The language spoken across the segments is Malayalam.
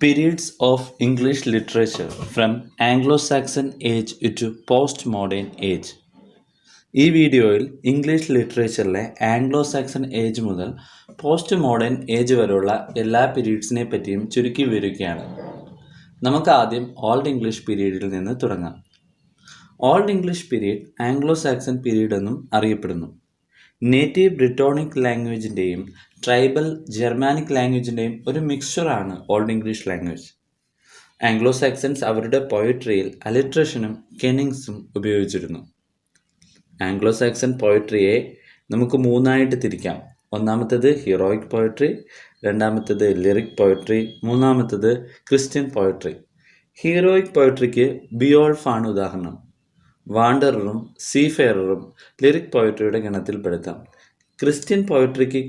Periods of English literature from Anglo-Saxon age to post-modern age. ഈ വീഡിയോയിൽ ഇംഗ്ലീഷ് ലിറ്ററേച്ചറിലെ ആംഗ്ലോ സാക്സൺ ഏജ് മുതൽ പോസ്റ്റ് മോഡേൺ ഏജ് വരെയുള്ള എല്ലാ പീരീഡ്സിനെ പറ്റിയും ചുരുക്കി വിവരിക്കുകയാണ്. നമുക്ക് ആദ്യം ഓൾഡ് ഇംഗ്ലീഷ് പീരീഡിൽ നിന്ന് തുടങ്ങാം. Old English period Anglo Saxon period എന്നും അറിയപ്പെടുന്നു. നേറ്റീവ് ബ്രിട്ടോണിക് ലാംഗ്വേജിൻ്റെയും ട്രൈബൽ ജർമാനിക് ലാംഗ്വേജിൻ്റെയും ഒരു മിക്സ്ചറാണ് old English language. Anglo Saxons അവരുടെ പോയട്രിയിൽ അലിട്രേഷനും കെനിങ്സും ഉപയോഗിച്ചിരുന്നു. ആംഗ്ലോ സാക്സൺ പോയട്രിയെ നമുക്ക് മൂന്നായിട്ട് തിരിക്കാം. ഒന്നാമത്തേത് ഹീറോയിക് പോയട്രി, രണ്ടാമത്തേത് ലിറിക് പോയട്രി, മൂന്നാമത്തേത് ക്രിസ്ത്യൻ പോയട്രി. ഹീറോയിക് പോയട്രിക്ക് ബിയോൾഫ് ആണ് ഉദാഹരണം. വാണ്ടററും സീഫെയറും ലിറിക് പോയട്രിയുടെ ഗണത്തിൽപ്പെടുത്താം. ക്രിസ്ത്യൻ പോയട്രിക്ക്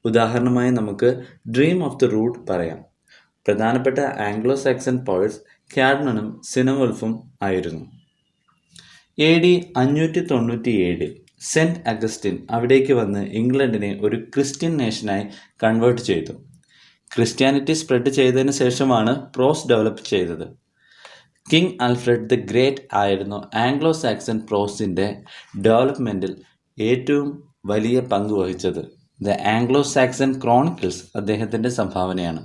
ഉദാഹരണമായി നമുക്ക് ഡ്രീം ഓഫ് ദ റൂട്ട് പറയാം. പ്രധാനപ്പെട്ട ആംഗ്ലോ സാക്സൺ പോയറ്റ്സ് ക്യാഡ്മനും സിനവോൾഫും ആയിരുന്നു. AD 597 സെൻറ്റ് അഗസ്റ്റിൻ അവിടേക്ക് വന്ന് ഇംഗ്ലണ്ടിനെ ഒരു ക്രിസ്ത്യൻ നേഷനായി കൺവേർട്ട് ചെയ്തു. ക്രിസ്ത്യാനിറ്റി സ്പ്രെഡ് ചെയ്തതിന് ശേഷമാണ് പ്രോസ് ഡെവലപ്പ് ചെയ്തത്. കിങ് ആൽഫ്രഡ് ദി ഗ്രേറ്റ് ആയിരുന്നു ആംഗ്ലോ സാക്സൺ പ്രോസിൻ്റെ ഡെവലപ്മെൻറ്റിൽ ഏറ്റവും വലിയ പങ്ക് വഹിച്ചത്. ദ ആംഗ്ലോ സാക്സൺ ക്രോണിക്കിൾസ് അദ്ദേഹത്തിൻ്റെ സംഭാവനയാണ്.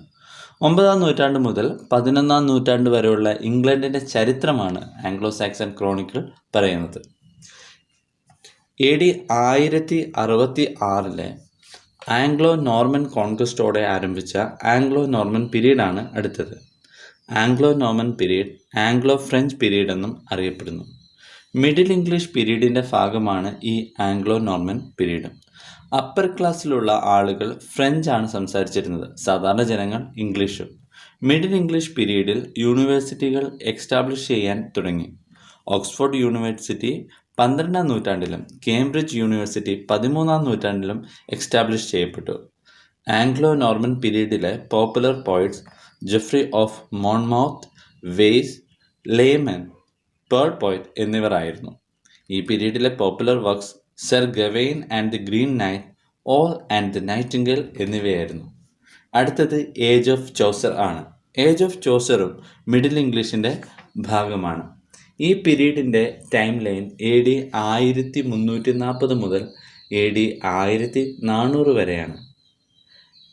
9-ാം നൂറ്റാണ്ട് മുതൽ 11-ാം നൂറ്റാണ്ട് വരെയുള്ള ഇംഗ്ലണ്ടിൻ്റെ ചരിത്രമാണ് ആംഗ്ലോ സാക്സൺ ക്രോണിക്കിൾ പറയുന്നത്. AD 1066 ആംഗ്ലോ നോർമൻ കോൺക്വസ്റ്റോടെ ആരംഭിച്ച ആംഗ്ലോ നോർമൻ പീരീഡാണ് അടുത്തത്. Anglo Norman period Anglo French period എന്നും അറിയപ്പെടുന്നു. മിഡിൽ ഇംഗ്ലീഷ് പീരീഡിൻ്റെ ഭാഗമാണ് ഈ ആംഗ്ലോ നോർമൻ പീരീഡ്. അപ്പർ ക്ലാസ്സിലുള്ള ആളുകൾ ഫ്രഞ്ചാണ് സംസാരിച്ചിരുന്നത്, സാധാരണ ജനങ്ങൾ ഇംഗ്ലീഷും. മിഡിൽ ഇംഗ്ലീഷ് പീരീഡിൽ യൂണിവേഴ്സിറ്റികൾ എക്സ്റ്റാബ്ലിഷ് ചെയ്യാൻ തുടങ്ങി. ഓക്സ്ഫോർഡ് യൂണിവേഴ്സിറ്റി 12-ാം നൂറ്റാണ്ടിലും കേംബ്രിഡ്ജ് യൂണിവേഴ്സിറ്റി 13-ാം നൂറ്റാണ്ടിലും എക്സ്റ്റാബ്ലിഷ് ചെയ്യപ്പെട്ടു. ആംഗ്ലോ നോർമൻ പീരീഡിലെ popular poets Geoffrey of Monmouth, Wace, Layamon, Pearl poet എന്നിവർ ആയിരുന്നു. ഈ പീരീഡിലെ popular works sir Gawain and the Green Knight, Owl and the Nightingale എന്നിവയായിരുന്നു. അടുത്തത് ഏജ് ഓഫ് ചോസർ ആണ്. ഏജ് ഓഫ് ചോസറും മിഡിൽ ഇംഗ്ലീഷിൻ്റെ ഭാഗമാണ്. ഈ പീരീഡിൻ്റെ ടൈം ലൈൻ AD 1340 മുതൽ AD 1400 വരെയാണ്.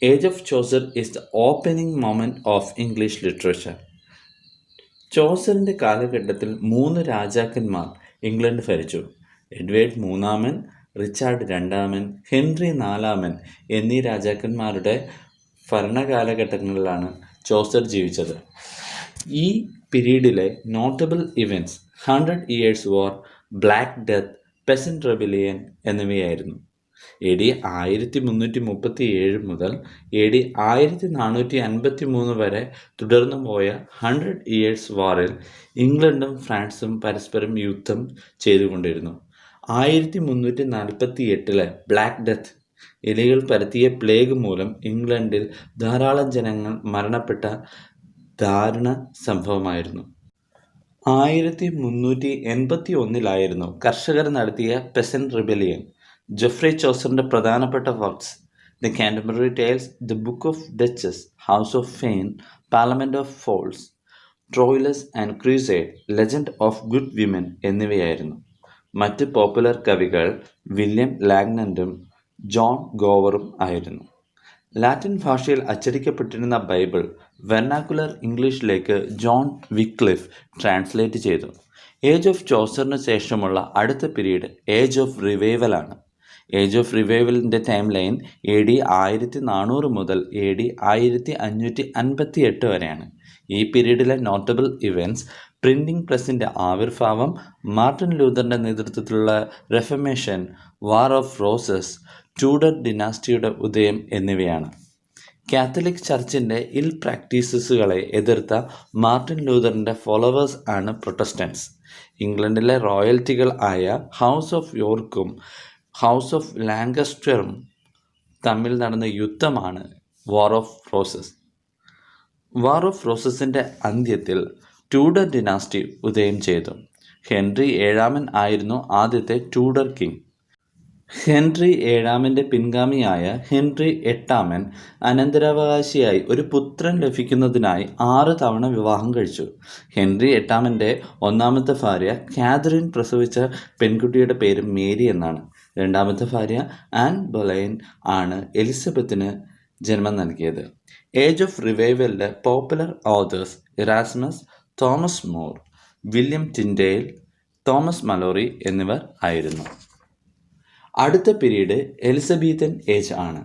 Age of Chaucer is the opening moment of English literature. ചോസറിൻ്റെ കാലഘട്ടത്തിൽ 3 രാജാക്കന്മാർ ഇംഗ്ലണ്ട് ഭരിച്ചു. എഡ്വേർഡ് മൂന്നാമൻ, റിച്ചാർഡ് രണ്ടാമൻ, ഹെൻറി നാലാമൻ എന്നീ രാജാക്കന്മാരുടെ ഭരണകാലഘട്ടങ്ങളിലാണ് ചോസർ ജീവിച്ചത്. ഈ പീരീഡിലെ notable events 100 Years' War, Black Death, peasant rebellion എന്നിവയായിരുന്നു. AD 1337 മുതൽ AD 1453 വരെ തുടർന്നു പോയ 100 Years' War'ൽ ഇംഗ്ലണ്ടും ഫ്രാൻസും പരസ്പരം യുദ്ധം ചെയ്തുകൊണ്ടിരുന്നു. 1348 ബ്ലാക്ക് ഡെത്ത്, എലികൾ പരത്തിയ പ്ലേഗ് മൂലം ഇംഗ്ലണ്ടിൽ ധാരാളം ജനങ്ങൾ മരണപ്പെട്ട ദാരുണ സംഭവമായിരുന്നു. 1381 കർഷകർ നടത്തിയ പെസന്റ് റിബലിയൻ. ജെഫ്രി ചോസറിൻ്റെ പ്രധാനപ്പെട്ട works the Canterbury Tales, the Book of Duchess, House of Fame, Parliament of Fowls, Troilus and Criseyde, Legend of Good Women എന്നിവയായിരുന്നു. മറ്റ് പോപ്പുലർ കവികൾ വില്യം ലാഗ്നൻറ്റും ജോൺ ഗോവറും ആയിരുന്നു. ലാറ്റിൻ ഭാഷയിൽ അച്ചടിക്കപ്പെട്ടിരുന്ന ബൈബിൾ വെർനാക്കുലർ ഇംഗ്ലീഷിലേക്ക് ജോൺ വിക്ലിഫ് ട്രാൻസ്ലേറ്റ് ചെയ്തു. ഏജ് ഓഫ് ചോസറിന് ശേഷമുള്ള അടുത്ത പീരീഡ് ഏജ് ഓഫ് റിവൈവലാണ്. ഏജ് ഓഫ് റിവൈവലിൻ്റെ ടൈം ലൈൻ AD 1400 മുതൽ AD 1558 വരെയാണ്. ഈ പീരീഡിലെ നോട്ടബിൾ ഇവൻറ്റ്സ് പ്രിൻറ്റിംഗ് പ്രസ്സിൻ്റെ ആവിർഭാവം, മാർട്ടിൻ ലൂതറിൻ്റെ നേതൃത്വത്തിലുള്ള Reformation, War of Roses, Tudor ഡിനാസ്റ്റിയുടെ ഉദയം എന്നിവയാണ്. കാത്തലിക് ചർച്ചിൻ്റെ ഇൽ പ്രാക്ടീസസുകളെ എതിർത്ത മാർട്ടിൻ ലൂതറിൻ്റെ ഫോളോവേഴ്സ് ആണ് പ്രൊട്ടസ്റ്റൻസ്. ഇംഗ്ലണ്ടിലെ റോയൽറ്റികൾ ആയ ഹൗസ് ഓഫ് യോർക്കും ഹൗസ് ഓഫ് ലാങ്കസ്റ്ററും തമ്മിൽ നടന്ന യുദ്ധമാണ് War of roses. War of റോസസിൻ്റെ അന്ത്യത്തിൽ ട്യൂഡർ ഡിനാസ്റ്റി ഉദയം ചെയ്തു. ഹെൻറി 7 ആയിരുന്നു ആദ്യത്തെ ട്യൂഡർ കിങ്. ഹെൻറി ഏഴാമൻ്റെ പിൻഗാമിയായ ഹെൻറി എട്ടാമൻ അനന്തരാവകാശിയായി ഒരു പുത്രൻ ലഭിക്കുന്നതിനായി 6 തവണ വിവാഹം കഴിച്ചു. ഹെൻറി എട്ടാമൻ്റെ ഒന്നാമത്തെ ഭാര്യ കാതറിൻ പ്രസവിച്ച പെൺകുട്ടിയുടെ പേര് മേരി എന്നാണ്. രണ്ടാമത്തെ ഭാര്യ ആൻ ബൊലൈൻ ആണ് എലിസബത്തിന് ജന്മം നൽകിയത്. ഏജ് ഓഫ് റിവൈവലിലെ popular authors Erasmus, Thomas More, William Tyndale, Thomas Malory എന്നിവർ ആയിരുന്നു. അടുത്ത പീരീഡ് എലിസബത്തൻ ഏജ് ആണ്.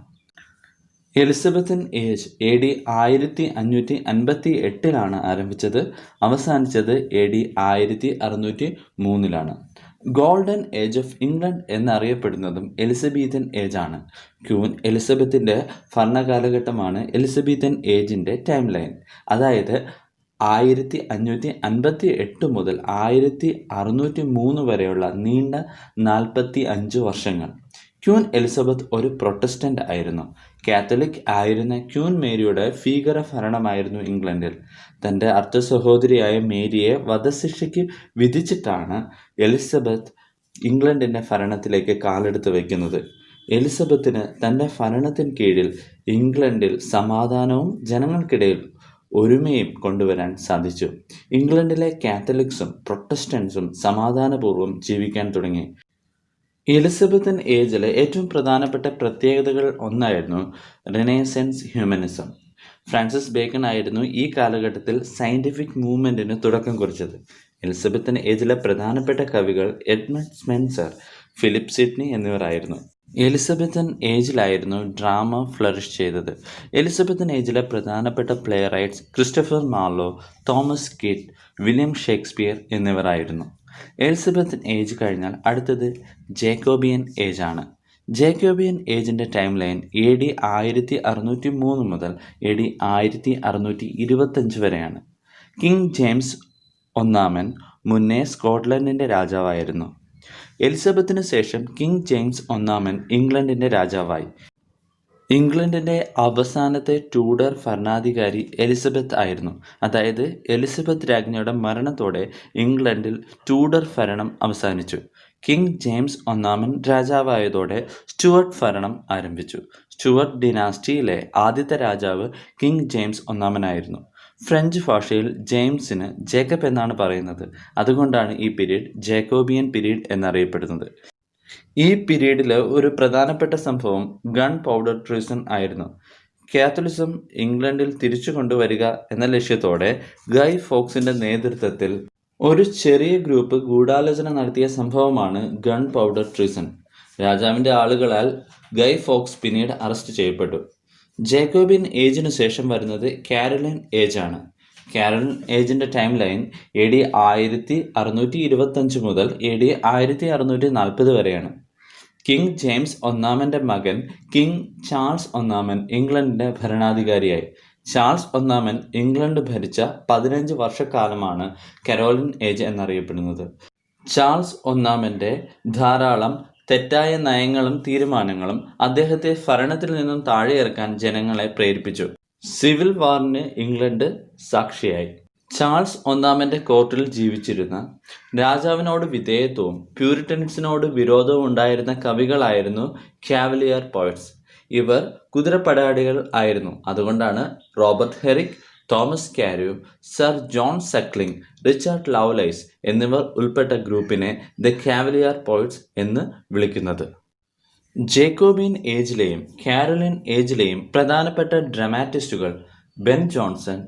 എലിസബത്തൻ ഏജ് AD 1558 ആരംഭിച്ചത്. അവസാനിച്ചത് AD 1603 golden age of England എന്നറിയപ്പെടുന്നതും എലിസബത്തൻ ഏജ് ആണ്. ക്വീൻ എലിസബത്തിൻ്റെ ഭരണകാലഘട്ടമാണ് എലിസബത്തൻ ഏജിൻ്റെ ടൈം ലൈൻ. അതായത് 1558 മുതൽ 1603 വരെയുള്ള നീണ്ട 45 വർഷങ്ങൾ. ക്വീൻ എലിസബത്ത് ഒരു പ്രൊട്ടസ്റ്റൻ്റ് ആയിരുന്നു. കാത്തലിക് ആയിരുന്ന ക്വീൻ മേരിയുടെ ഭീകര ഭരണമായിരുന്നു ഇംഗ്ലണ്ടിൽ. തൻ്റെ അർദ്ധ സഹോദരിയായ മേരിയെ വധശിക്ഷയ്ക്ക് വിധിച്ചിട്ടാണ് എലിസബത്ത് ഇംഗ്ലണ്ടിൻ്റെ ഭരണത്തിലേക്ക് കാലെടുത്ത് വയ്ക്കുന്നത്. എലിസബത്തിന് തൻ്റെ ഭരണത്തിന് കീഴിൽ ഇംഗ്ലണ്ടിൽ സമാധാനവും ജനങ്ങൾക്കിടയിൽ ഒരുമയും കൊണ്ടുവരാൻ സാധിച്ചു. ഇംഗ്ലണ്ടിലെ കാത്തലിക്സും പ്രൊട്ടസ്റ്റൻസും സമാധാനപൂർവ്വം ജീവിക്കാൻ തുടങ്ങി. എലിസബത്തൻ ഏജിലെ ഏറ്റവും പ്രധാനപ്പെട്ട പ്രത്യേകതകൾ ഒന്നായിരുന്നു റിനൈസൻസ് ഹ്യൂമനിസം. ഫ്രാൻസിസ് ബേക്കൺ ആയിരുന്നു ഈ കാലഘട്ടത്തിൽ സയൻറ്റിഫിക് മൂവ്മെൻറ്റിന് തുടക്കം കുറിച്ചത്. എലിസബത്തൻ ഏജിലെ പ്രധാനപ്പെട്ട കവികൾ എഡ്മണ്ട് സ്പെൻസർ, ഫിലിപ്പ് സിഡ്നി എന്നിവരായിരുന്നു. എലിസബത്തൻ ഏജിലായിരുന്നു ഡ്രാമ ഫ്ലറിഷ് ചെയ്തത്. എലിസബത്തൻ ഏജിലെ പ്രധാനപ്പെട്ട play rights Christopher Marlow, Thomas kid, William Shakespeare എന്നിവരായിരുന്നു. എലിസബത്തൻ ഏജ് കഴിഞ്ഞാൽ അടുത്തത് ജേക്കോബിയൻ ഏജ് ആണ്. ജേക്കോബിയൻ ഏജിൻ്റെ ടൈം ലൈൻ AD 1603 മുതൽ AD 1625 വരെയാണ്. കിങ് ജെയിംസ് ഒന്നാമൻ മുന്നേ സ്കോട്ട്ലൻഡിൻ്റെ രാജാവായിരുന്നു. എലിസബത്തിന് ശേഷം കിങ് ജെയിംസ് ഒന്നാമൻ ഇംഗ്ലണ്ടിൻ്റെ രാജാവായി. ഇംഗ്ലണ്ടിൻ്റെ അവസാനത്തെ ടൂഡർ ഭരണാധികാരി എലിസബത്ത് ആയിരുന്നു. അതായത് എലിസബത്ത് രാജ്ഞിയുടെ മരണത്തോടെ ഇംഗ്ലണ്ടിൽ ടൂഡർ ഭരണം അവസാനിച്ചു. കിങ് ജെയിംസ് ഒന്നാമൻ രാജാവായതോടെ സ്റ്റുവർട്ട് ഭരണം ആരംഭിച്ചു. സ്റ്റുവർട്ട് ഡിനാസ്റ്റിയിലെ ആദ്യത്തെ രാജാവ് കിങ് ജെയിംസ് ഒന്നാമനായിരുന്നു. ഫ്രഞ്ച് ഭാഷയിൽ ജെയിംസിന് ജേക്കബ് എന്നാണ് പറയുന്നത്. അതുകൊണ്ടാണ് ഈ പീരീഡ് ജേക്കോബിയൻ പീരീഡ് എന്നറിയപ്പെടുന്നത്. ഈ പീരീഡിൽ ഒരു പ്രധാനപ്പെട്ട സംഭവം ഗൺ പൗഡർ ട്രീസൺ ആയിരുന്നു. കാത്തലിസം ഇംഗ്ലണ്ടിൽ തിരിച്ചു കൊണ്ടുവരിക എന്ന ലക്ഷ്യത്തോടെ ഗൈ ഫോക്സിൻ്റെ നേതൃത്വത്തിൽ ഒരു ചെറിയ ഗ്രൂപ്പ് ഗൂഢാലോചന നടത്തിയ സംഭവമാണ് ഗൺ പൗഡർ ട്രീസൺ. രാജാവിൻ്റെ ആളുകളാൽ ഗൈ ഫോക്സ് പിന്നീട് അറസ്റ്റ് ചെയ്യപ്പെട്ടു. ജേക്കോബിയൻ ഏജിനു ശേഷം വരുന്നത് കാരോലിൻ ഏജ് ആണ്. കാരോലിൻ ഏജിൻ്റെ ടൈം ലൈൻ AD 1625 മുതൽ AD 1640 വരെയാണ്. കിങ് ജെയിംസ് ഒന്നാമൻ്റെ മകൻ കിങ് ചാൾസ് ഒന്നാമൻ ഇംഗ്ലണ്ടിൻ്റെ ഭരണാധികാരിയായി. ചാൾസ് ഒന്നാമൻ ഇംഗ്ലണ്ട് ഭരിച്ച 15 വർഷക്കാലമാണ് കരോലിൻ ഏജ് എന്നറിയപ്പെടുന്നത്. ചാൾസ് ഒന്നാമൻ്റെ ധാരാളം തെറ്റായ നയങ്ങളും തീരുമാനങ്ങളും അദ്ദേഹത്തെ ഭരണത്തിൽ നിന്നും താഴെയിറക്കാൻ ജനങ്ങളെ പ്രേരിപ്പിച്ചു. സിവിൽ വാറിന് ഇംഗ്ലണ്ട് സാക്ഷിയായി. ചാൾസ് ഒന്നാമൻ്റെ കോർട്ടിൽ ജീവിച്ചിരുന്ന രാജാവിനോട് വിധേയത്വവും പ്യൂരിറ്റൻസിനോട് വിരോധവും ഉണ്ടായിരുന്ന കവികളായിരുന്നു കാവലിയർ പോയറ്റ്സ്. ഇവർ കുതിരപ്പടയാളികൾ ആയിരുന്നു. അതുകൊണ്ടാണ് Robert Herrick, Thomas Carew, sir John Suckling, Richard Lovelace എന്നിവർ ഉൾപ്പെട്ട ഗ്രൂപ്പിനെ ദ കാവലിയർ പോയറ്റ്സ് എന്ന് വിളിക്കുന്നത്. ജേക്കോബിയൻ ഏജിലെയും കാരോലിൻ ഏജിലെയും പ്രധാനപ്പെട്ട ഡ്രാമാറ്റിസ്റ്റുകൾ Ben Jonson,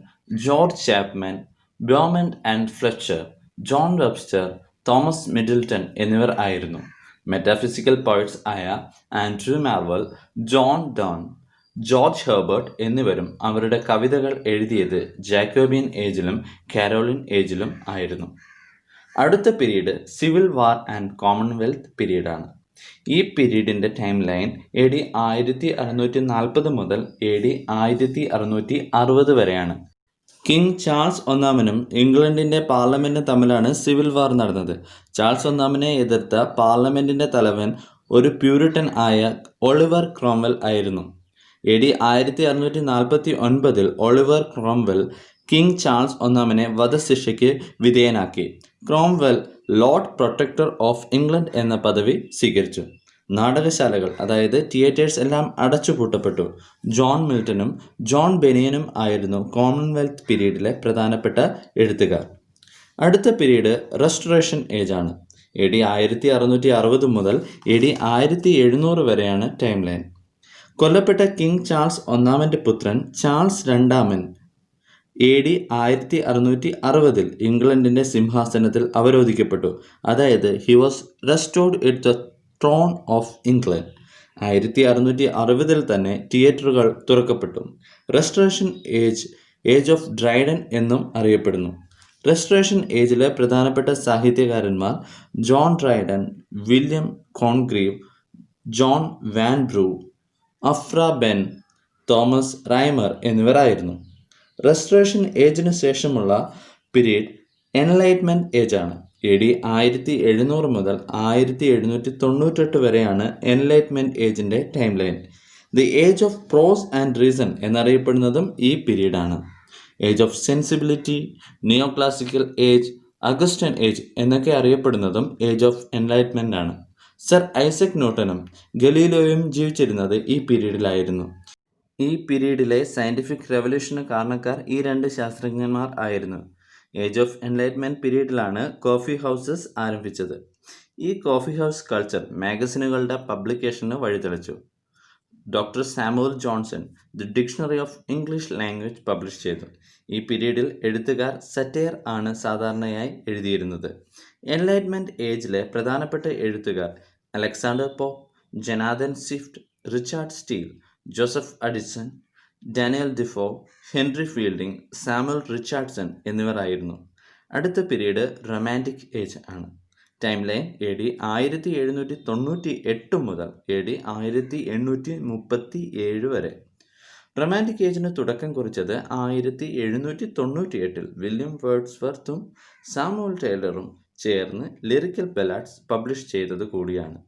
George Chapman, Beaumont and Fletcher, John Webster, Thomas Middleton എന്നിവർ ആയിരുന്നു. മെറ്റാഫിസിക്കൽ പോയറ്റ്സ് ആയ Andrew Marvell, John Donne, George Herbert എന്നിവരും അവരുടെ കവിതകൾ എഴുതിയത് ജാക്കോബിയൻ ഏജിലും കാരോലിൻ ഏജിലും ആയിരുന്നു. അടുത്ത period civil war and Commonwealth പീരീഡാണ്. ഈ പീരീഡിൻ്റെ ടൈം ലൈൻ AD 1640 മുതൽ AD 1660 വരെയാണ്. കിങ് ചാൾസ് ഒന്നാമനും ഇംഗ്ലണ്ടിൻ്റെ പാർലമെൻറ്റും തമ്മിലാണ് സിവിൽ വാർ നടന്നത്. ചാൾസ് ഒന്നാമനെ എതിർത്ത പാർലമെൻറ്റിൻ്റെ തലവൻ ഒരു പ്യൂരിറ്റൻ ആയ ഒളിവർ ക്രോംവെൽ ആയിരുന്നു. AD 1649 Oliver Cromwell king Charles ഒന്നാമനെ വധശിക്ഷയ്ക്ക് വിധേയനാക്കി. Cromwell lord protector of England എന്ന പദവി സ്വീകരിച്ചു. നാടകശാലകൾ അതായത് തിയേറ്റേഴ്സ് എല്ലാം അടച്ചുപൂട്ടപ്പെട്ടു. ജോൺ മിൽട്ടണും ജോൺ ബെനിയനും ആയിരുന്നു കോമൺവെൽത്ത് പീരീഡിലെ പ്രധാനപ്പെട്ട എഴുത്തുകാർ. അടുത്ത പീരീഡ് റെസ്റ്റോറേഷൻ ഏജ് ആണ്. AD 1660 മുതൽ AD 1700 വരെയാണ് ടൈം ലൈൻ. കൊല്ലപ്പെട്ട കിങ് ചാൾസ് ഒന്നാമൻ്റെ പുത്രൻ ചാൾസ് രണ്ടാമൻ AD 1660 ഇംഗ്ലണ്ടിൻ്റെ സിംഹാസനത്തിൽ അവരോധിക്കപ്പെട്ടു. അതായത് he was restored it the throne of England. 1660 തന്നെ തിയേറ്ററുകൾ തുറക്കപ്പെട്ടു. റെസ്റ്റോറേഷൻ ഏജ് ഓഫ് ഡ്രൈഡൻ എന്നും അറിയപ്പെടുന്നു. റെസ്റ്റോറേഷൻ ഏജിലെ പ്രധാനപ്പെട്ട സാഹിത്യകാരന്മാർ John Dryden, William Congreve, John Vanbrugh, Aphra Behn, Thomas Rymer എന്നിവരായിരുന്നു. റെസ്റ്റോറേഷൻ ഏജിന് ശേഷമുള്ള പീരീഡ് എൻലൈറ്റ്മെൻറ്റ് ഏജ് ആണ്. AD 1700 മുതൽ 1798 വരെയാണ് എൻലൈറ്റ്മെൻറ്റ് ഏജിൻ്റെ timeline. The age of prose and reason എന്നറിയപ്പെടുന്നതും ഈ പീരീഡാണ്. Age of sensibility, neoclassical age, Augustan age എന്നൊക്കെ അറിയപ്പെടുന്നതും ഏജ് ഓഫ് എൻലൈറ്റ്മെൻ്റ് ആണ്. സർ ഐസക് ന്യൂട്ടനും ഗലീലിയോയും ജീവിച്ചിരുന്നത് ഈ പീരീഡിലായിരുന്നു. ഈ പീരീഡിലെ സയൻറ്റിഫിക് റെവല്യൂഷന് കാരണക്കാർ ഈ രണ്ട് ശാസ്ത്രജ്ഞന്മാർ ആയിരുന്നു. ഏജ് ഓഫ് എൻലൈറ്റ്മെൻറ്റ് പീരീഡിലാണ് കോഫി ഹൗസസ് ആരംഭിച്ചത്. ഈ കോഫി ഹൗസ് കൾച്ചർ മാഗസിനുകളുടെ പബ്ലിക്കേഷന് വഴിതെളിച്ചു. Doctor Samuel Johnson the dictionary of English language publish ചെയ്തു. ഈ പീരീഡിൽ എഴുത്തുകാർ സറ്റയർ ആണ് സാധാരണയായി എഴുതിയിരുന്നത്. എൻലൈറ്റ്മെൻറ്റ് ഏജിലെ പ്രധാനപ്പെട്ട എഴുത്തുകാർ Alexander Pope, Jonathan Swift, Richard Steele, Joseph Addison, Daniel Defoe, Henry Fielding, Samuel Richardson എന്നിവരായിരുന്നു. അടുത്ത പീരീഡ് റൊമാൻറ്റിക് ഏജ് ആണ്. ടൈം ലൈൻ AD 1798 മുതൽ AD 1837 വരെ. റൊമാൻറ്റിക് ഏജിന് തുടക്കം കുറിച്ചത് 1798 വില്യം വേർഡ്സ്വർത്തും സാമുവൽ ടൈലറും ചേർന്ന് ലിറിക്കൽ ബലാഡ്സ് പബ്ലിഷ് ചെയ്തത് കൂടിയാണ്.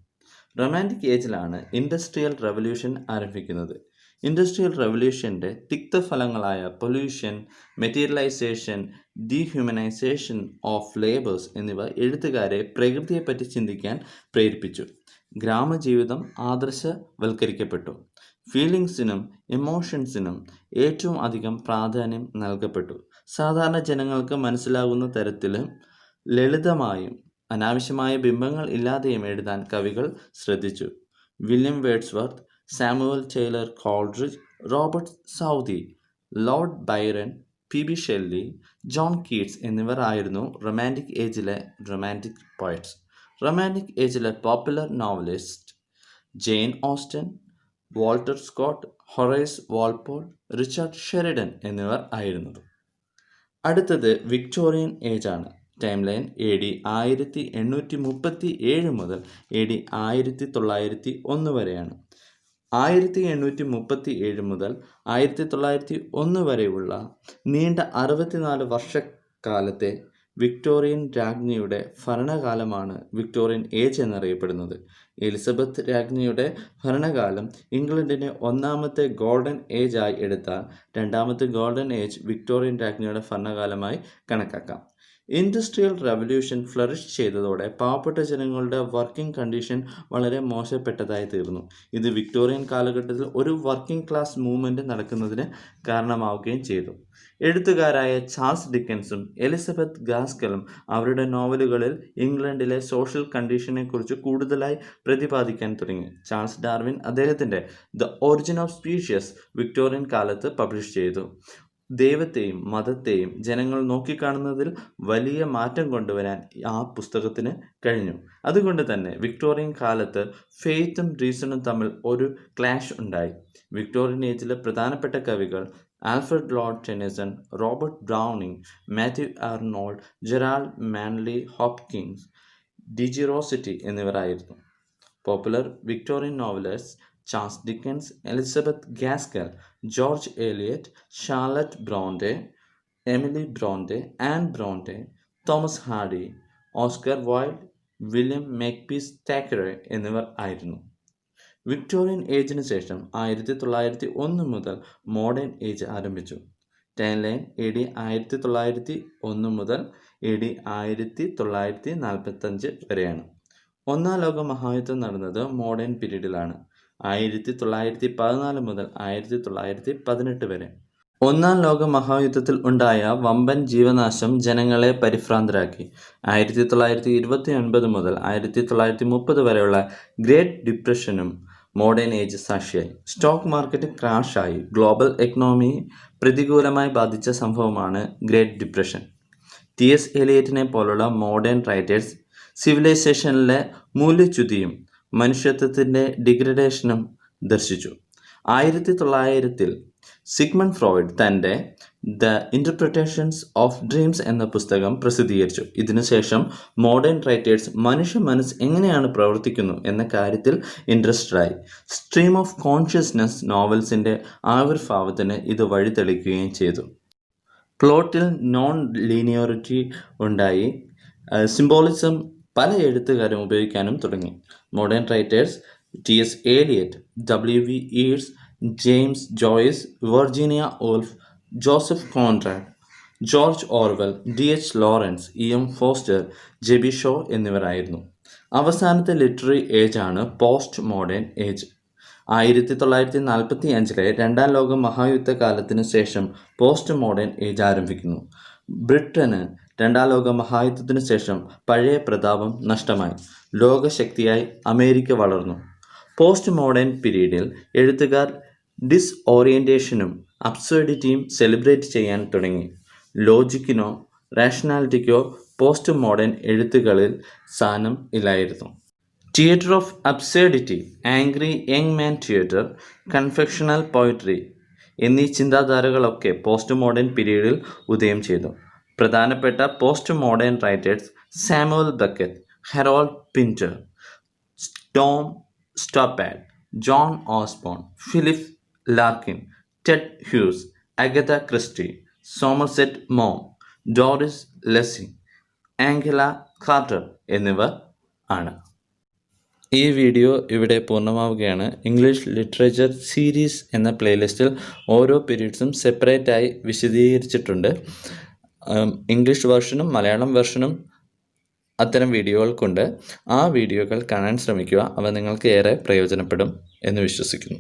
റൊമാൻറ്റിക് ഏജിലാണ് ഇൻഡസ്ട്രിയൽ റവല്യൂഷൻ ആരംഭിക്കുന്നത്. Industrial റവല്യൂഷൻ്റെ തിക്തഫലങ്ങളായ pollution, മെറ്റീരിയലൈസേഷൻ, dehumanisation of labours എന്നിവ എഴുത്തുകാരെ പ്രകൃതിയെപ്പറ്റി ചിന്തിക്കാൻ പ്രേരിപ്പിച്ചു. ഗ്രാമജീവിതം ആദർശവൽക്കരിക്കപ്പെട്ടു. ഫീലിങ്സിനും ഇമോഷൻസിനും ഏറ്റവും അധികം പ്രാധാന്യം നൽകപ്പെട്ടു. സാധാരണ ജനങ്ങൾക്ക് മനസ്സിലാകുന്ന തരത്തിലും ലളിതമായും അനാവശ്യമായ ബിംബങ്ങൾ ഇല്ലാതെയും എഴുതാൻ കവികൾ ശ്രദ്ധിച്ചു. William Wordsworth, Samuel Taylor Coleridge, Robert Southey, lord Byron, PB Shelley, John Keats എന്നിവർ ആയിരുന്നു റൊമാൻറ്റിക് ഏജിലെ റൊമാൻറ്റിക് പോയറ്റ്സ്. റൊമാൻറ്റിക് ഏജിലെ popular novelist Jane Austen, Walter Scott, Horace Walpole, Richard Sheridan എന്നിവർ ആയിരുന്നു. അടുത്തത് വിക്ടോറിയൻ ഏജ് ആണ്. ടൈം ലൈൻ AD 1837 മുതൽ AD 1901 വരെയാണ്. 1837 മുതൽ 1901 വരെയുള്ള നീണ്ട 64 വർഷക്കാലത്തെ വിക്ടോറിയൻ രാജ്ഞിയുടെ ഭരണകാലമാണ് വിക്ടോറിയൻ ഏജ് എന്നറിയപ്പെടുന്നത്. എലിസബത്ത് രാജ്ഞിയുടെ ഭരണകാലം ഇംഗ്ലണ്ടിനെ ഒന്നാമത്തെ ഗോൾഡൻ ഏജ് ആയി എടുത്താൽ രണ്ടാമത്തെ ഗോൾഡൻ ഏജ് വിക്ടോറിയൻ രാജ്ഞിയുടെ ഭരണകാലമായി കണക്കാക്കാം. ഇൻഡസ്ട്രിയൽ റവല്യൂഷൻ ഫ്ലറിഷ് ചെയ്തതോടെ പാവപ്പെട്ട ജനങ്ങളുടെ വർക്കിംഗ് കണ്ടീഷൻ വളരെ മോശപ്പെട്ടതായി തീർന്നു. ഇത് വിക്ടോറിയൻ കാലഘട്ടത്തിൽ ഒരു വർക്കിംഗ് ക്ലാസ് മൂവ്മെൻറ്റ് നടക്കുന്നതിന് കാരണമാവുകയും ചെയ്തു. എഴുത്തുകാരായ ചാൾസ് ഡിക്കൻസും എലിസബത്ത് ഗാസ്കലും അവരുടെ നോവലുകളിൽ ഇംഗ്ലണ്ടിലെ സോഷ്യൽ കണ്ടീഷനെക്കുറിച്ച് കൂടുതലായി പ്രതിപാദിക്കാൻ തുടങ്ങി. ചാൾസ് ഡാർവിൻ അദ്ദേഹത്തിൻ്റെ the origin of species Victorian കാലത്ത് പബ്ലിഷ് ചെയ്തു. ദൈവത്തെയും മതത്തെയും ജനങ്ങൾ നോക്കിക്കാണുന്നതിൽ വലിയ മാറ്റം കൊണ്ടുവരാൻ ആ പുസ്തകത്തിന് കഴിഞ്ഞു. അതുകൊണ്ട് തന്നെ വിക്ടോറിയൻ കാലത്ത് ഫെയ്ത്തും റീസണും തമ്മിൽ ഒരു ക്ലാഷ് ഉണ്ടായി. വിക്ടോറിയൻ ഏജിലെ പ്രധാനപ്പെട്ട കവികൾ Alfred lord Tennyson, Robert Browning, Matthew Arnold, Gerard Manley Hopkins, DG Rossetti എന്നിവരായിരുന്നു. Popular Victorian novelist Charles Dickens, Elizabeth Gaskell, George Eliot, Charlotte Bronte, Emily Bronte, Anne Bronte, Thomas Hardy, Oscar Wilde, William Makepeace Thackeray എന്നിവർ ആയിരുന്നു. വിക്ടോറിയൻ ഏജിന് ശേഷം 1901 മുതൽ മോഡേൺ ഏജ് ആരംഭിച്ചു. ടൈം ലൈൻ AD 1901 മുതൽ AD 1945 വരെയാണ്. ഒന്നാം ലോക മഹായുദ്ധം നടന്നത് മോഡേൺ പീരീഡിലാണ്. 1914 മുതൽ 1918 വരെ. ഒന്നാം ലോക മഹായുദ്ധത്തിൽ ഉണ്ടായ വമ്പൻ ജീവനാശം ജനങ്ങളെ പരിഭ്രാന്തരാക്കി. 1929 മുതൽ 1930 വരെയുള്ള ഗ്രേറ്റ് ഡിപ്രഷനും മോഡേൺ ഏജ് സാക്ഷിയായി. സ്റ്റോക്ക് മാർക്കറ്റ് ക്രാഷായി. ഗ്ലോബൽ എക്കണോമിയെ പ്രതികൂലമായി ബാധിച്ച സംഭവമാണ് ഗ്രേറ്റ് ഡിപ്രഷൻ. T.S. എലിയറ്റിനെ പോലുള്ള മോഡേൺ റൈറ്റേഴ്സ് സിവിലൈസേഷനിലെ മൂല്യച്യുതിയും മനുഷ്യത്വത്തിൻ്റെ ഡിഗ്രഡേഷനും ദർശിച്ചു. 1900 സിഗ്മണ്ട് ഫ്രോയിഡ് തൻ്റെ ദ ഇൻ്റർപ്രിട്ടേഷൻസ് ഓഫ് ഡ്രീംസ് എന്ന പുസ്തകം പ്രസിദ്ധീകരിച്ചു. ഇതിനുശേഷം മോഡേൺ റൈറ്റേഴ്സ് മനുഷ്യ മനസ്സ് എങ്ങനെയാണ് പ്രവർത്തിക്കുന്നു എന്ന കാര്യത്തിൽ ഇൻട്രസ്റ്റഡായി. സ്ട്രീം ഓഫ് കോൺഷ്യസ്നസ് നോവൽസിൻ്റെ ആവിർഭാവത്തിന് ഇത് വഴിതെളിക്കുകയും ചെയ്തു. പ്ലോട്ടിൽ നോൺ ലീനിയോറിറ്റി ഉണ്ടായി. സിംബോളിസം പല എഴുത്തുകാരും ഉപയോഗിക്കാനും തുടങ്ങി. Modern writers T.S. Eliot, W.V. Yeats, James Joyce, Virginia Woolf, Joseph Conrad, George Orwell, D.H. Lawrence, E.M. Forster, J.B. Shaw എന്നിവരായിരുന്നു. അവസാനത്തെ ലിറ്റററി ഏജാണ് പോസ്റ്റ് മോഡേൺ ഏജ്. 1945 രണ്ടാം ലോക മഹായുദ്ധകാലത്തിന് ശേഷം പോസ്റ്റ് മോഡേൺ ഏജ് ആരംഭിക്കുന്നു. ബ്രിട്ടന് രണ്ടാം ലോക മഹായുദ്ധത്തിന് ശേഷം പഴയ പ്രതാപം നഷ്ടമായി. ലോകശക്തിയായി അമേരിക്ക വളർന്നു. പോസ്റ്റ് മോഡേൺ പീരീഡിൽ എഴുത്തുകാർ ഡിസ്ഓറിയൻറ്റേഷനും അബ്സേർഡിറ്റിയും സെലിബ്രേറ്റ് ചെയ്യാൻ തുടങ്ങി. ലോജിക്കിനോ റാഷണാലിറ്റിക്കോ പോസ്റ്റ് മോഡേൺ എഴുത്തുകളിൽ സ്ഥാനം ഇല്ലായിരുന്നു. Theatre of absurdity, angry young man theatre, confessional poetry എന്നീ ചിന്താധാരകളൊക്കെ പോസ്റ്റ് മോഡേൺ പീരീഡിൽ ഉദയം ചെയ്തു. പ്രധാനപ്പെട്ട postmodern writers Samuel Beckett, Harold Pinter, Tom Stoppard, John Osborne, Philip Larkin, Ted Hughes, Agatha Christie, Somerset Maugham, Doris Lessing, Angela Carter എന്നിവർ ആണ്. ഈ വീഡിയോ ഇവിടെ പൂർണ്ണമാവുകയാണ്. ഇംഗ്ലീഷ് ലിറ്ററേച്ചർ സീരീസ് എന്ന പ്ലേലിസ്റ്റിൽ ഓരോ പീരീഡ്സും സെപ്പറേറ്റായി വിശദീകരിച്ചിട്ടുണ്ട്. ഇംഗ്ലീഷ് വെർഷനും മലയാളം വെർഷനും അത്തരം വീഡിയോകൾക്കുണ്ട്. ആ വീഡിയോകൾ കാണാൻ ശ്രമിക്കുക. അവ നിങ്ങൾക്ക് ഏറെ പ്രയോജനപ്പെടും എന്ന് വിശ്വസിക്കുന്നു.